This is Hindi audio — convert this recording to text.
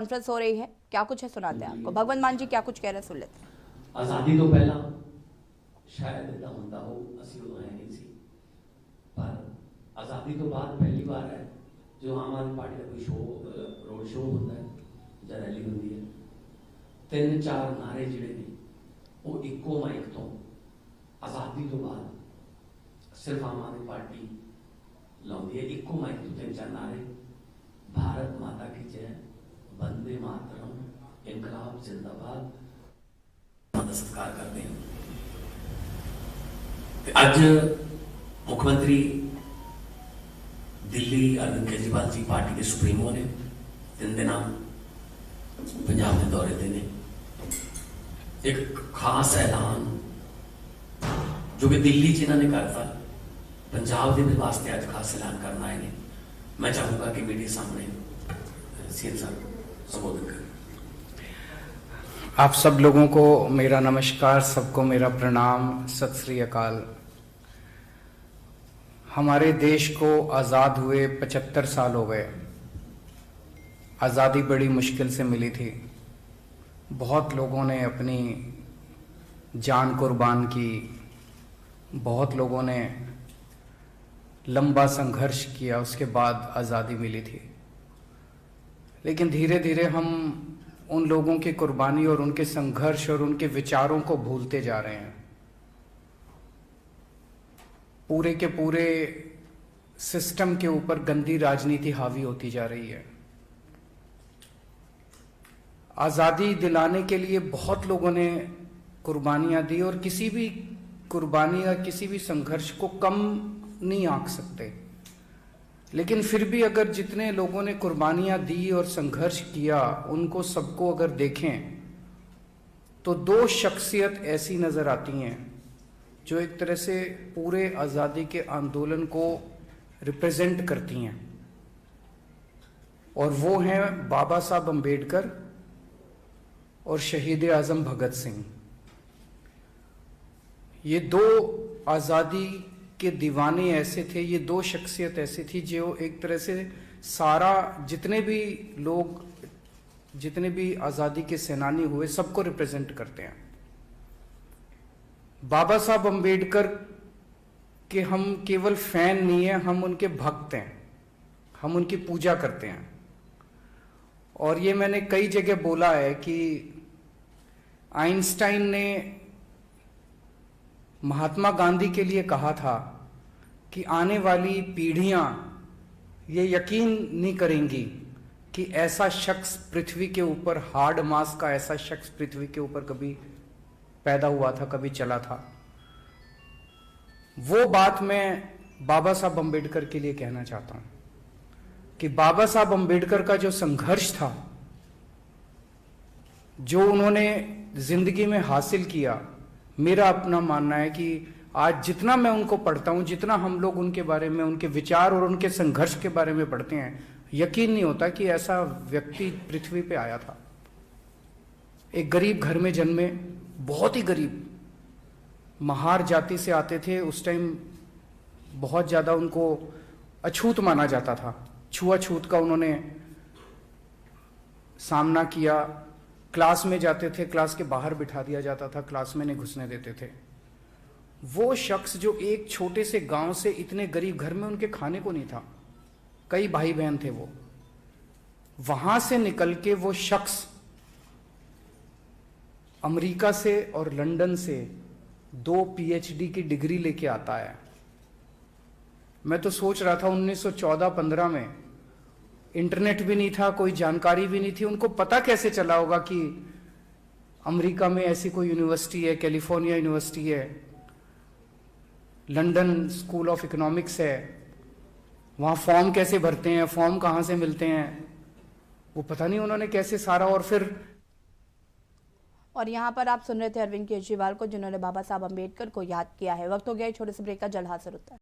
कॉन्फ्रेंस हो रही है, क्या कुछ है सुनाते हैं आपको। भगवंत मान जी क्या कुछ कह रहे हैं, सुन लेते हैं। आज़ादी तो पहला शायद इतना ਹੁੰਦਾ हो ਅਸੀਂ ਉਦੋਂ ਹੈ नहीं सी, पर आज़ादी तो बाद पहली बार है जो आम आदमी पार्टी का कोई शो रोड शो होता है ਜਾਂ रैली होती है, 3-4 नारे ਜਿਹੜੇ ਨੇ ਉਹ ਇੱਕੋ ਮਾਈਕ ਤੋਂ आज़ादी तो बाद सिर्फ आम आदमी पार्टी ਲਾਉਂਦੀ है। ਇੱਕੋ ਮਾਈਕ ਤੋਂ 3-4 नारे, भारत माता की जय, वंदे मातरम, इनकलाब जिंदाबाद ਦਾ ਸਤਿਕਾਰ ਕਰਦੇ ਹਾਂ। ਤੇ ਅੱਜ ਮੁੱਖ ਮੰਤਰੀ ਦਿੱਲੀ ਅਰਵਿੰਦ ਕੇਜਰੀਵਾਲ ਜੀ ਪਾਰਟੀ ਦੇ ਸੁਪਰੀਮੋ ਨੇ 3 ਦਿਨਾਂ ਪੰਜਾਬ ਦੇ ਦੌਰੇ ਤੇ ਨੇ। ਇੱਕ ਖਾਸ ਐਲਾਨ ਜੋ ਕਿ ਦਿੱਲੀ 'ਚ ਇਹਨਾਂ ਨੇ ਕਰਤਾ, ਪੰਜਾਬ ਦੇ ਵਾਸਤੇ ਅੱਜ ਖਾਸ ਐਲਾਨ ਕਰਨ ਆਏ ਨੇ। मैं चाहूंगा कि मीडिया सामने सीएम साहब संबोधित करें। आप सब लोगों को मेरा नमस्कार, सबको मेरा प्रणाम, सत श्री अकाल। हमारे देश को आज़ाद हुए 75 साल हो गए। आज़ादी बड़ी मुश्किल से मिली थी। बहुत लोगों ने अपनी जान कुर्बान की, बहुत लोगों ने लंबा संघर्ष किया, उसके बाद आज़ादी मिली थी। लेकिन धीरे धीरे हम उन लोगों की कुर्बानी और उनके संघर्ष और उनके विचारों को भूलते जा रहे हैं। पूरे के पूरे सिस्टम के ऊपर गंदी राजनीति हावी होती जा रही है। आज़ादी दिलाने के लिए बहुत लोगों ने कुर्बानियां दी और किसी भी कुर्बानी या किसी भी संघर्ष को कम नहीं आंक सकते। लेकिन फिर भी अगर जितने लोगों ने कुर्बानियां दी और संघर्ष किया उनको सबको अगर देखें तो 2 शख्सियत ऐसी नजर आती हैं जो एक तरह से पूरे आज़ादी के आंदोलन को रिप्रेजेंट करती हैं, और वो हैं बाबा साहब अम्बेडकर और शहीद आज़म भगत सिंह। ये 2 आज़ादी के दीवाने ऐसे थे, ये 2 शख्सियत ऐसी थी जो एक तरह से सारा जितने भी लोग, जितने भी आज़ादी के सेनानी हुए, सबको रिप्रेजेंट करते हैं। बाबा साहब अम्बेडकर के हम केवल फैन नहीं हैं, हम उनके भक्त हैं, हम उनकी पूजा करते हैं। और ये मैंने कई जगह बोला है कि आइंस्टाइन ने महात्मा गांधी के लिए कहा था कि आने वाली पीढ़ियां ये यकीन नहीं करेंगी कि ऐसा शख्स पृथ्वी के ऊपर, हार्ड मास का ऐसा शख्स पृथ्वी के ऊपर कभी पैदा हुआ था, कभी चला था। वो बात मैं बाबा साहब अम्बेडकर के लिए कहना चाहता हूं कि बाबा साहब अम्बेडकर का जो संघर्ष था, जो उन्होंने जिंदगी में हासिल किया, मेरा अपना मानना है कि आज जितना मैं उनको पढ़ता हूं, जितना हम लोग उनके बारे में, उनके विचार और उनके संघर्ष के बारे में पढ़ते हैं, यकीन नहीं होता कि ऐसा व्यक्ति पृथ्वी पे आया था। एक गरीब घर में जन्मे, बहुत ही गरीब, महार जाति से आते थे। उस टाइम बहुत ज़्यादा उनको अछूत माना जाता था, छुआछूत का उन्होंने सामना किया। क्लास में जाते थे, क्लास के बाहर बिठा दिया जाता था, क्लास में नहीं घुसने देते थे। वो शख्स जो एक छोटे से गांव से इतने गरीब घर में, उनके खाने को नहीं था, कई भाई बहन थे, वो वहां से निकल के वो शख्स अमेरिका से और लंदन से 2 पीएचडी की डिग्री लेके आता है। मैं तो सोच रहा था 1914-15 में इंटरनेट भी नहीं था, कोई जानकारी भी नहीं थी, उनको पता कैसे चला होगा कि अमेरिका में ऐसी कोई यूनिवर्सिटी है, कैलिफोर्निया यूनिवर्सिटी है, लंदन स्कूल ऑफ इकोनॉमिक्स है, वहाँ फॉर्म कैसे भरते हैं, फॉर्म कहाँ से मिलते हैं, वो पता नहीं उन्होंने कैसे सारा। और फिर और यहाँ पर आप सुन रहे थे अरविंद केजरीवाल को, जिन्होंने बाबा साहब अम्बेडकर को याद किया है। वक्त हो गया छोटे से ब्रेक का, जल्द हाजिर होता है।